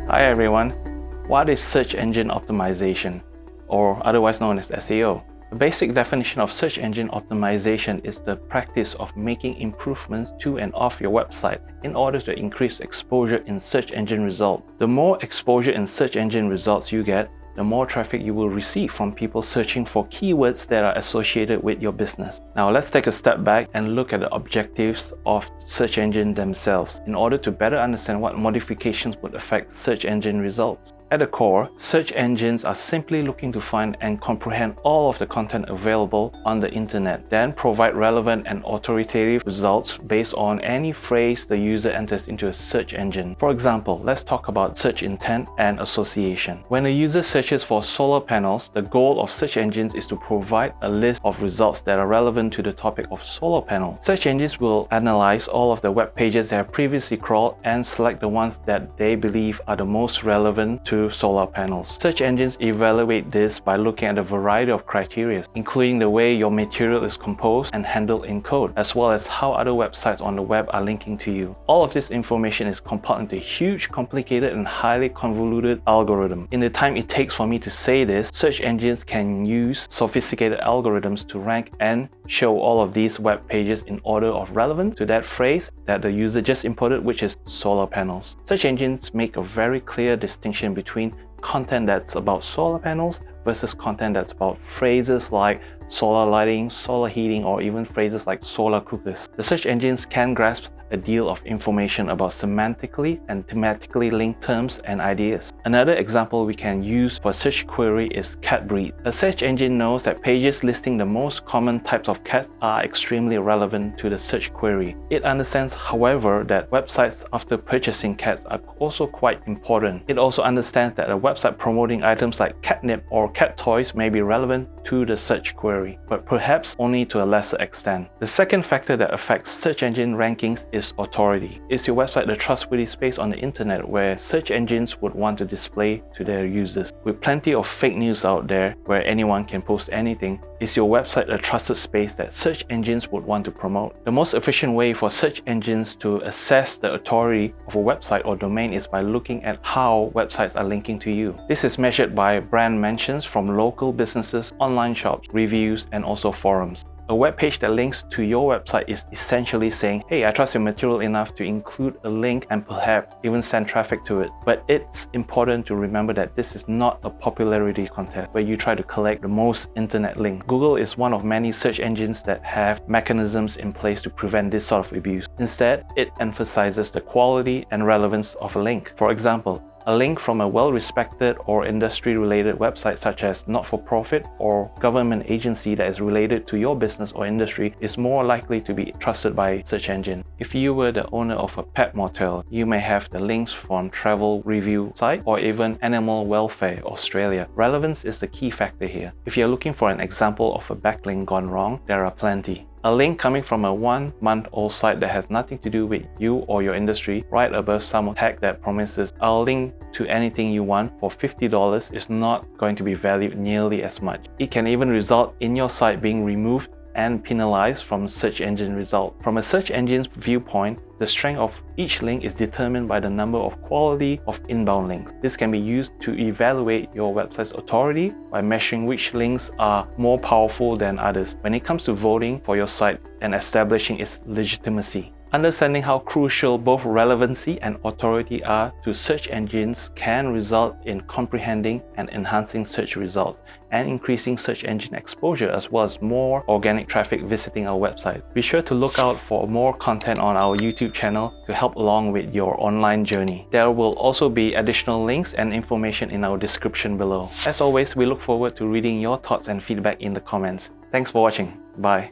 Hi everyone, what is search engine optimization, or otherwise known as SEO? The basic definition of search engine optimization is the practice of making improvements to and of your website in order to increase exposure in search engine results. The more exposure in search engine results you get, the more traffic you will receive from people searching for keywords that are associated with your business. Now let's take a step back and look at the objectives of search engine themselves in order to better understand what modifications would affect search engine results. At the core, search engines are simply looking to find and comprehend all of the content available on the internet, then provide relevant and authoritative results based on any phrase the user enters into a search engine. For example, let's talk about search intent and association. When a user searches for solar panels, the goal of search engines is to provide a list of results that are relevant to the topic of solar panels. Search engines will analyze all of the web pages they have previously crawled and select the ones that they believe are the most relevant to solar panels. Search engines evaluate this by looking at a variety of criteria, including the way your material is composed and handled in code, as well as how other websites on the web are linking to you. All of this information is compiled into a huge, complicated, and highly convoluted algorithm. In the time it takes for me to say this, search engines can use sophisticated algorithms to rank and show all of these web pages in order of relevance to that phrase that the user just inputted, which is solar panels. Search engines make a very clear distinction between content that's about solar panels versus content that's about phrases like solar lighting, solar heating, or even phrases like solar cookers. The search engines can grasp a deal of information about semantically and thematically linked terms and ideas. Another example we can use for search query is cat breed. A search engine knows that pages listing the most common types of cats are extremely relevant to the search query. It understands, however, that websites after purchasing cats are also quite important. It also understands that a website promoting items like catnip or cat toys may be relevant to the search query, but perhaps only to a lesser extent. The second factor that affects search engine rankings is authority. Is your website a trustworthy space on the internet where search engines would want to display to their users? With plenty of fake news out there where anyone can post anything, is your website a trusted space that search engines would want to promote? The most efficient way for search engines to assess the authority of a website or domain is by looking at how websites are linking to you. This is measured by brand mentions from local businesses, online shops, reviews, and also forums. A web page that links to your website is essentially saying, hey, I trust your material enough to include a link and perhaps even send traffic to it. But it's important to remember that this is not a popularity contest where you try to collect the most internet links. Google is one of many search engines that have mechanisms in place to prevent this sort of abuse. Instead, it emphasizes the quality and relevance of a link. For example, a link from a well-respected or industry-related website such as not-for-profit or government agency that is related to your business or industry is more likely to be trusted by search engine. If you were the owner of a pet motel, you may have the links from travel review site or even Animal Welfare Australia. Relevance is the key factor here. If you're looking for an example of a backlink gone wrong, there are plenty. A link coming from a 1-month-old site that has nothing to do with you or your industry right above some tag that promises I'll link to anything you want for $50 is not going to be valued nearly as much. It can even result in your site being removed and penalized from search engine result. From a search engine's viewpoint, the strength of each link is determined by the number of quality of inbound links. This can be used to evaluate your website's authority by measuring which links are more powerful than others when it comes to voting for your site and establishing its legitimacy. Understanding how crucial both relevancy and authority are to search engines can result in comprehending and enhancing search results and increasing search engine exposure as well as more organic traffic visiting our website. Be sure to look out for more content on our YouTube channel to help along with your online journey. There will also be additional links and information in our description below. As always, we look forward to reading your thoughts and feedback in the comments. Thanks for watching. Bye.